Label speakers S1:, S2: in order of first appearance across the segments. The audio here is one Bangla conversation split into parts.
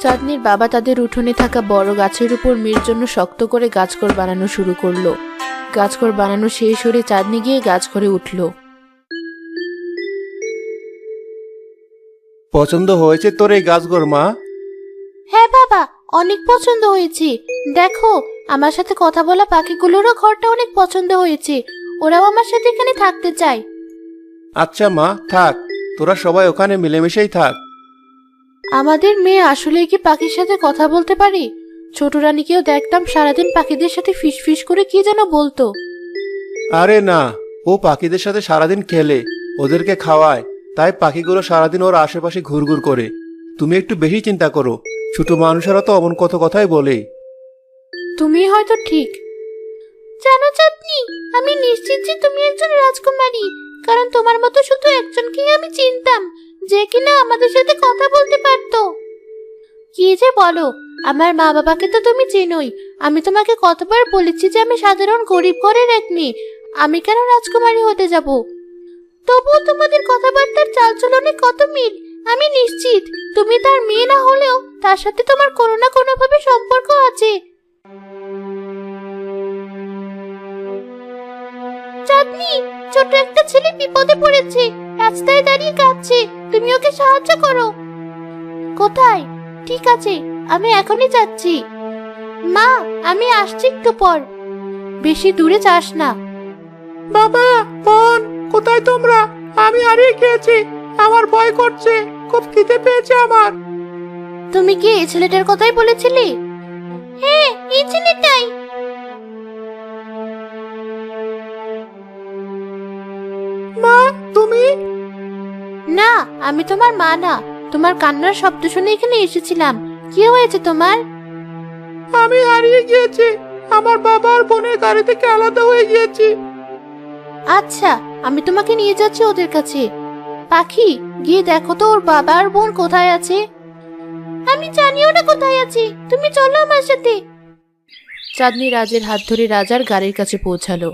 S1: চাঁদনির বাবা তাদের উঠোনে থাকা বড় গাছের উপর মেয়ের জন্য শক্ত করে গাছঘর বানানো শুরু করলো। গাছঘর বানানো শেষ হলে চাঁদনি গিয়ে গাছঘরে উঠল।
S2: পছন্দ হয়েছে তোর এই গাছঘর মা?
S1: হ্যাঁ বাবা, অনেক পছন্দ হয়েছে। দেখো, আমার সাথে কথা বলা পাখিগুলোরও ঘরটা অনেক পছন্দ হয়েছে। ওরাও আমার সাথে এখানে থাকতে চায়।
S2: আচ্ছা মা, থাক, তোরা সবাই ওখানে মিলেমিশেই থাক।
S1: আমাদের মেয়ে আসলে কি পাখির সাথে কথা বলতে পারে? ছোট রানীকেও দেখতাম সারাদিন পাখিদের সাথে ফিস করে কি যেন বলতো।
S2: আরে না, ও পাখিদের সাথে সারাদিন খেলে, ওদেরকে খাওয়ায়, তাই পাখিগুলো সারাদিন ওর আশেপাশে ঘুরঘুর করে। তুমি একটু বেশি চিন্তা করো, ছোট মানুষেরা তো অমন কত কথাই বলে।
S1: তুমি হয়তো ঠিক। জানো চাঁদনি, আমি নিশ্চিত যে তুমি একজন রাজকুমারী, কারণ তোমার মতো শুধু একজনকেই আমি চিনতাম, যে কিনা আমাদের সাথে কথা বলতে পারতো। কি যে বলো, আমার মা বাবাকে তো তুমি চেনোই। আমি তোমাকে কতবার বলেছি যে আমি সাধারণ গরিব ঘরের এক মেয়ে, আমি কেন রাজকুমারী হতে যাব? তবুও তোমাদের কথাবার্তার চালচলনে কত মিল। আমি নিশ্চিত তুমি তার মেয়ে না হলেও তার সাথে তোমার কোনো না কোনোভাবে সম্পর্ক আছে। চাঁদনি, ছোট একটা ছেলে বিপদে পড়েছে, রাস্তায় দাঁড়িয়ে কাঁদছে। তুমি ওকে সাহায্য করো। কোথায়? ঠিক আছে, আমি এখনই যাচ্ছি। মা, আমি আসছি একটু পর। বেশি দূরে যাস না।
S2: বাবা, বোন, কোথায় তোমরা? আমি হারিয়ে গিয়েছি, আমার ভয় করছে, খুব খিদে পেয়েছে আমার।
S1: তুমি কি এই ছেলেটার কথাই বলেছিলে? হ্যাঁ, এই ছেলেটাই।
S2: মা, তুমি?
S1: না, আমি তোমার মা না। তোমার কান্নার শব্দ শুনে এখানে এসেছিলাম। কি হয়েছে তোমার?
S2: আমি হারিয়ে গিয়েছি, আমার বাবা আর বোনের গাড়ি থেকে আলাদা হয়ে গিয়েছি।
S1: আচ্ছা, আমি তোমাকে নিয়ে যাচ্ছি ওদের কাছে। পাখি, গিয়ে দেখো তো ওর বাবা আর বোন কোথায় আছে। আমি জানি ওরা কোথায় আছে, তুমি চলো আমার সাথে। চাঁদনি রাজের হাত ধরে রাজার গাড়ির কাছে পৌঁছালো।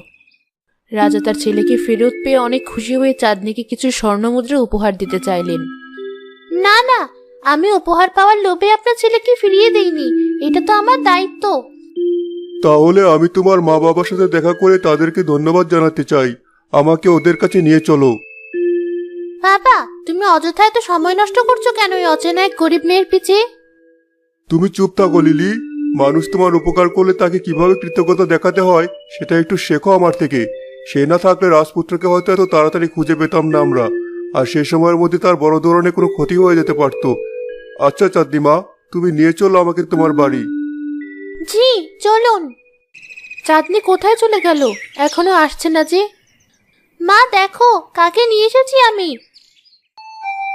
S1: রাজা তার ছেলেকে ফেরত পেয়ে অনেক খুশি হয়ে চাঁদনিকে কিছু স্বর্ণমুদ্রা উপহার দিতে চাইলেন। না না, আমি উপহার পাওয়ার লোভে আপনার ছেলেকে ফিরিয়ে দেইনি, এটা তো আমার দায়িত্ব।
S2: তাহলে আমি তোমার মা বাবার সাথে দেখা করে তাদেরকে ধন্যবাদ জানাতে চাই। আমাকে ওদের কাছে নিয়ে চলো।
S1: বাবা, তুমি অযথা এত সময় নষ্ট করছো কেন এই অচেনা এক গরিব মেয়ের পিছে?
S2: তুমি চুপ থাকো লিলি। মানুষ তোমার উপকার করলে তাকে কিভাবে কৃতজ্ঞতা দেখাতে হয় সেটা একটু শেখো আমার থেকে। সে না থাকলে রাজপুত্রকে হয়তো এত তাড়াতাড়ি খুঁজে পেতাম না আমরা, আর সে সময়ের মধ্যে তার বড় ধরনের কোনো ক্ষতি হয়ে যেতে পারতো। আচ্ছা চাঁদনিমা, তুমি নিয়ে চলো আমাকে তোমার বাড়ি।
S1: জি, চলুন। চাঁদনি কোথায় চলে গেল? এখনো আসছে না যে। মা দেখো, কাকে নিয়ে এসেছি আমি।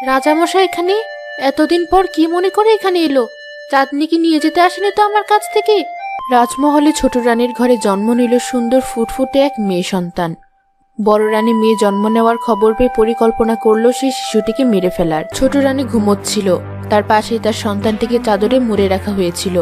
S1: রাজামশাই এখানে? এতদিন পর কি মনে করে এখানে এলো? চাঁদনিকে নিয়ে যেতে আসেনি তো আমার কাছ থেকে। রাজমহলে ছোট রানীর ঘরে জন্ম নিল সুন্দর ফুটফুটে এক মেয়ে সন্তান। বড় রানী মেয়ে জন্ম নেওয়ার খবর পেয়ে পরিকল্পনা করলো সেই শিশুটিকে মেরে ফেলার। ছোট রানী ঘুমোচ্ছিল, তার পাশেই তার সন্তানটিকে চাদরে মুড়ে রাখা হয়েছিল।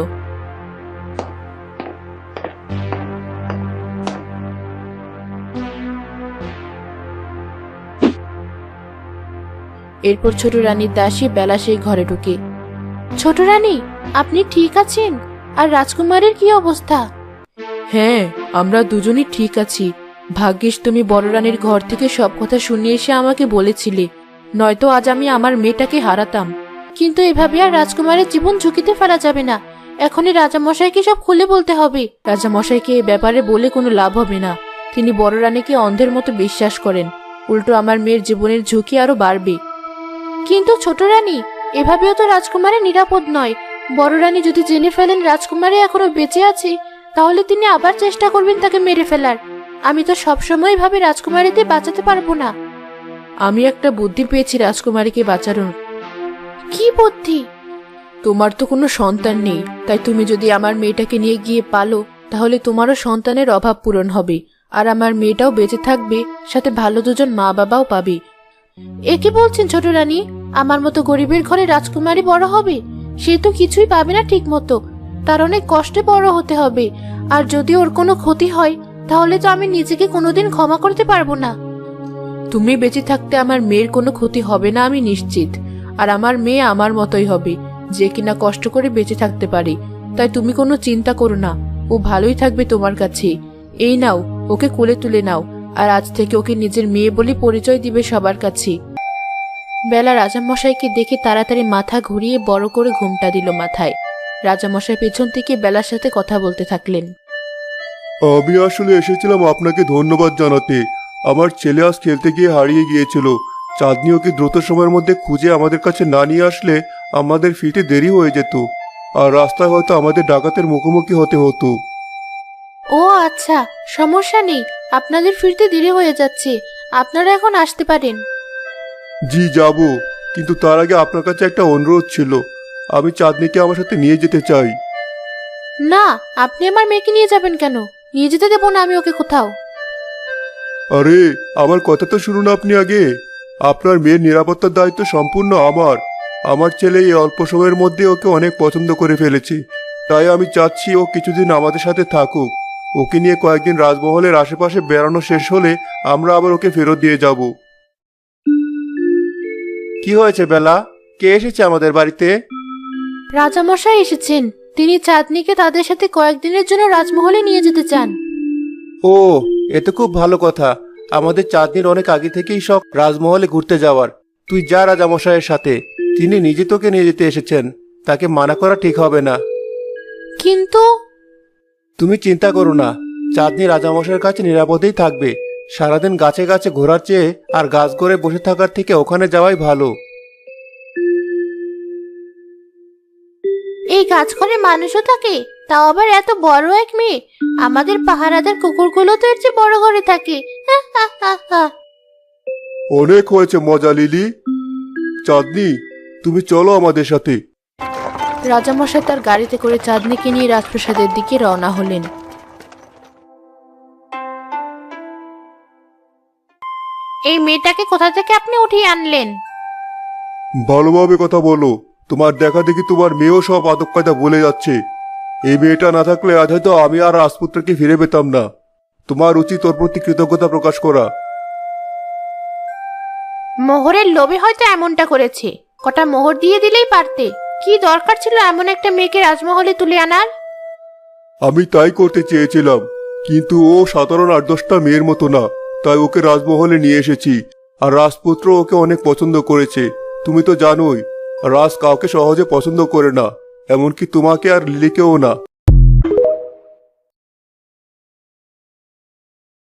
S1: এরপর ছোট রানীর দাসী বেলা সেই ঘরে ঢুকে। ছোট রানী, আপনি ঠিক আছেন? আর রাজকুমারের কি অবস্থা? হ্যাঁ, আমরা দুজনই ঠিক আছি। ভাগ্যিস তুমি বড় রানীর ঘর থেকে সব কথা শুনে এসে আমাকে বলেছিলে, নয়তো আজ আমি আমার মেয়েটাকে হারাতাম। কিন্তু এভাবে আর রাজকুমারের জীবন ঝুঁকিতে ফেলা যাবে না। এখনই রাজামশাইকে সব খুলে বলতে হবে। রাজামশাইকে এ ব্যাপারে বলে কোনো লাভ হবে না। তিনি বড় রানীকে অন্ধের মতো বিশ্বাস করেন। উল্টো আমার মেয়ের জীবনের ঝুঁকি আরো বাড়বে। কিন্তু ছোট রানী, এভাবেও তো রাজকুমারী নিরাপদ নয়। বড় রানী যদি জেনে ফেলেন রাজকুমারী এখনো বেঁচে আছে, তাহলে তিনি আবার চেষ্টা করবেন তাকে মেরে ফেলার। আমি তো সবসময় ভাবে রাজকুমারীকে বাঁচাতে পারবো না। আমি একটা বুদ্ধি পেয়েছি রাজকুমারীকে বাঁচানোর। কি বুদ্ধি? তোমার তো কোনো সন্তান নেই, তাই তুমি যদি আমার মেয়েটাকে নিয়ে গিয়ে পালো, তাহলে তোমারও সন্তানের অভাব পূরণ হবে, আর আমার মেয়েটাও বেঁচে থাকবে, সাথে ভালো দুজন মা বাবাও পাবে। এ কি বলছেন ছোট রানী? আমার মতো গরিবের ঘরে রাজকুমারী বড় হবে? সে তো কিছুই পাবে না ঠিক মতো, তার অনেক কষ্টে বড় হতে হবে। আর যদি ওর কোনো ক্ষতি হয়, তাহলে তো আমি নিজেকে কোনোদিন ক্ষমা করতে পারবো না। তুমি বেঁচে থাকতে আমার মেয়ের কোনো ক্ষতি হবে না আমি নিশ্চিত, আর আমার মেয়ে আমার মতোই হবে। যে কিনা কষ্ট করে বেঁচে থাকতে পারে। তাই তুমি কোনো চিন্তা করো না, ও ভালোই থাকবে তোমার কাছে। এই নাও, ওকে কোলে তুলে নাও, আর আজ থেকে ওকে নিজের মেয়ে বলে পরিচয় দিবে সবার কাছে। বেলা রাজামশাইকে দেখে তাড়াতাড়ি মাথা ঘুরিয়ে বড় করে ঘুমটা দিল মাথায়। রাজামশাই পেছন থেকে বেলার সাথে কথা বলতে থাকলেন।
S2: আমি আসলে এসেছিলাম আপনাকে ধন্যবাদ জানাতে। আমার ছেলে আজ খেলতে গিয়ে হারিয়ে গিয়েছিল। চাঁদনি ওকে দ্রুত সময়ের মধ্যে খুঁজে আমাদের কাছে না নিয়ে আসলে আমাদের ফিরতে দেরি হয়ে যেত, আর রাস্তায় হয়তো আমাদের ডাকাতের মুখোমুখি হতে হতো।
S1: ও আচ্ছা, সমস্যা নেই, আপনাদের ফিরতে দেরি হয়ে যাচ্ছে, আপনারা এখন আসতে পারেন।
S2: জি যাব, কিন্তু তার আগে আপনার কাছে একটা অনুরোধ ছিল। আমি চাঁদনিকে আমার সাথে নিয়ে যেতে চাই।
S1: না, আপনি আমার মেয়েকে নিয়ে যাবেন কেন? নিয়ে যেতে দেবো না আমি ওকে কোথাও।
S2: আরে আমার কথা তো শুনুন আপনি আগে। আপনার মেয়ের নিরাপত্তার দায়িত্ব সম্পূর্ণ আমার। আমার ছেলে এই অল্প সময়ের মধ্যে ওকে অনেক পছন্দ করে ফেলেছে, তাই আমি চাচ্ছি ও কিছুদিন আমাদের সাথে থাকুক। ওকে নিয়ে কয়েকদিন রাজমহলের আশেপাশে বেড়ানো শেষ হলে আমরা আবার ওকে ফেরত দিয়ে যাব। কি হয়েছে বেলা? কে এসেছে আমাদের বাড়িতে?
S1: রাজামশাই এসেছেন, তিনি চাঁদনিকে তাদের সাথে কয়েকদিনের জন্য রাজমহলে নিয়ে যেতে চান।
S2: ও, এ তো খুব ভালো কথা। আমাদের চাঁদনির অনেক আগে থেকেই শখ রাজমহলে ঘুরতে যাওয়ার। তুই যা রাজামশাইয়ের সাথে, তিনি নিজে তোকে নিয়ে যেতে এসেছেন, তাকে মানা করা ঠিক হবে না।
S1: কিন্তু
S2: তুমি চিন্তা করো না, চাঁদনি রাজামশাইয়ের কাছে নিরাপদেই থাকবে। সারাদিন গাছে গাছে ঘোরার চেয়ে আর গাছ গড়ে বসে থাকার থেকে ওখানে যাওয়াই ভালো।
S1: এই গাছ করে মানুষও থাকে, তাও আবার এত বড় এক মেয়ে। আমাদের পাহারাদার কুকুরগুলো তো এর চেয়ে বড় ঘরে থাকে। হা, হা, হা, হা।
S2: অনেক হয়েছে মজা লিলি। চাঁদনি, তুমি চলো আমাদের সাথে।
S1: রাজামশাই তার গাড়িতে করে চাঁদনিকে নিয়ে রাজপ্রাসাদের দিকে রওনা হলেন। এই মেয়েটাকে কোথা থেকে আপনি উঠিয়ে আনলেন?
S2: ভালোভাবে কথা বলো। তোমার দেখা দেখি তোমার মেয়েও সব আদব কায়দা বলে যাচ্ছে। এই মেয়েটা না থাকলে আজ হয়তো আমি আর রাজপুত্রকে ফিরে পেতাম না। তোমার উচিত ওর প্রতি কৃতজ্ঞতা প্রকাশ করা।
S1: মোহরের লোভে হয়তো এমনটা করেছে। কটা মোহর দিয়ে দিলেই পারতে। কি দরকার ছিল এমন একটা মেয়েকে রাজমহলে তুলে আনার?
S2: আমি তাই করতে চেয়েছিলাম, কিন্তু ও সাধারণ 8-10টা মেয়ের মতো না, তাই ওকে রাজমহলে নিয়ে এসেছি। আর রাজপুত্র ওকে অনেক পছন্দ করেছে। তুমি তো জানোই, রাজ কাউকে সহজে পছন্দ করে না, এমনকি তোমাকে আর লিলিকেও না।